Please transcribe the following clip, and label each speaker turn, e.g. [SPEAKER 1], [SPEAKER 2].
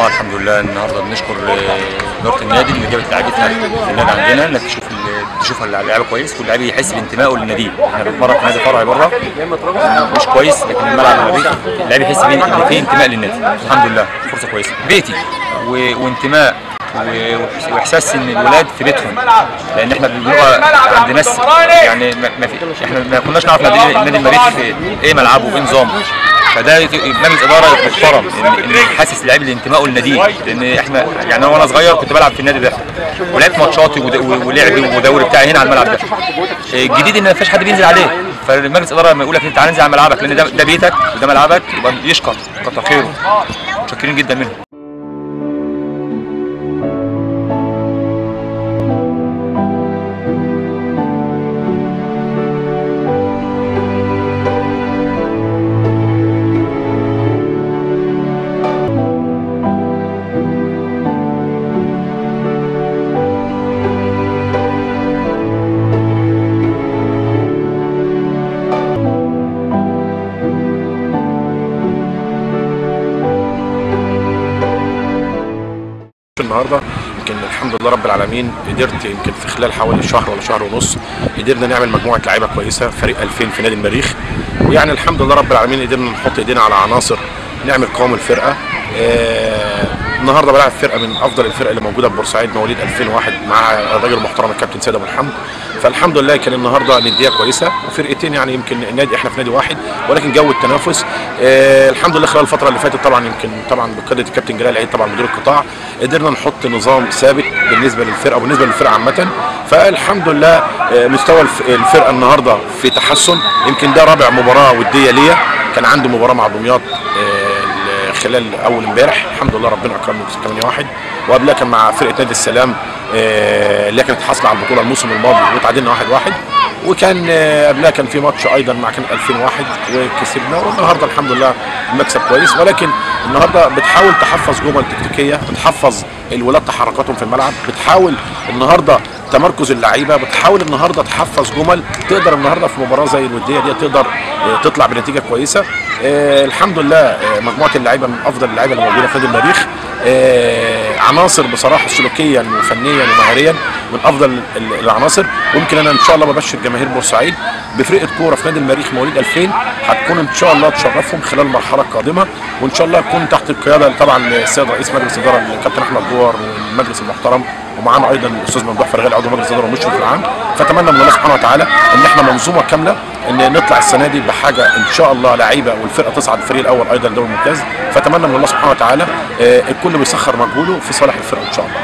[SPEAKER 1] الحمد لله النهارده بنشكر اداره النادي اللي جابت لعيبتها النادي عندنا انك تشوف اللعيبه كويس، كل لعيب يحس بانتمائه للنادي. احنا بنتمرن في نادي فرعي بره مش كويس، لكن الملعب اللعيب يحس ان في انتماء للنادي. الحمد لله فرصه كويسه بيتي وانتماء واحساس ان الولاد في بيتهم، لان احنا بنبقى عند ناس يعني احنا ما كناش نعرف نادي المريخ ايه ملعبه وايه نظامه. فده مجلس اداره محترم ان يحسس اللاعب لانتمائه للنادي، لان احنا يعني انا وانا صغير كنت بلعب في النادي ده ولعبت ماتشاتي ولعبي ودوري بتاعي هنا على الملعب ده. الجديد ان ما فيش حد بينزل عليه، فالمجلس الاداره لما يقول لك تعالى انزل على ملعبك لان ده بيتك وده ملعبك يبقى يشكر، كتر خيره، متشكرين جدا منهم.
[SPEAKER 2] النهارده يمكن الحمد لله رب العالمين قدرت يمكن في خلال حوالي شهر ولا شهر ونص قدرنا نعمل مجموعه لعيبه كويسه، فريق 2000 في نادي المريخ، ويعني الحمد لله رب العالمين قدرنا نحط ايدينا على عناصر نعمل قوام الفرقه. النهارده بلعب فرقه من افضل الفرق اللي موجوده في بورسعيد، مواليد 2001 مع الراجل المحترم الكابتن سيد ابو الحمد. فالحمد لله كان النهارده نديه كويسه وفرقتين، يعني يمكن نادي احنا في نادي واحد ولكن جو التنافس الحمد لله خلال الفتره اللي فاتت طبعا يمكن بقياده الكابتن جلال عيد طبعا مدير القطاع قدرنا نحط نظام ثابت بالنسبه للفرقه وبالنسبه للفرقه عامه. فالحمد لله مستوى الفرقه النهارده في تحسن. يمكن ده رابع مباراه وديه ليا، كان عندي مباراه مع دمياط خلال اول امبارح، الحمد لله ربنا اكرمني وكسبت 8-1، وقبلها كان مع فرقه نادي السلام اللي كانت حاصله على البطوله الموسم الماضي وتعادلنا 1-1، وكان قبلها كان في ماتش ايضا مع كان 2001 وكسبنا. والنهارده الحمد لله المكسب كويس، ولكن النهارده بتحاول تحفظ جمل تكتيكيه، بتحفظ الولاد تحركاتهم في الملعب، بتحاول النهارده تمركز اللعيبه، بتحاول النهارده تحفظ جمل تقدر النهارده في مباراه زي الوديه دي تقدر تطلع بنتيجه كويسه. الحمد لله مجموعه اللعيبه من افضل اللعيبه اللي موجوده في نادي المريخ، عناصر بصراحه سلوكيا وفنيا ومهاريا من افضل العناصر. ويمكن انا ان شاء الله ببشر جماهير بورسعيد بفرقه كوره في نادي المريخ مواليد 2000 هتكون ان شاء الله تشرفهم خلال المرحله القادمه، وان شاء الله تكون تحت القياده طبعا السيد رئيس مجلس الاداره الكابتن احمد جوهر والمجلس المحترم، ومعانا ايضا الاستاذ ممدوح فرغالي عضو مجلس الاداره والمشرف العام. فاتمنى من الله سبحانه وتعالى ان احنا منظومه كامله ان نطلع السنه دي بحاجه ان شاء الله لعيبه والفرقه تصعد الفريق الاول ايضا للدوري الممتاز. فاتمنى من الله سبحانه وتعالى الكل بيسخر مجهوده في صالح الفرقه ان شاء الله.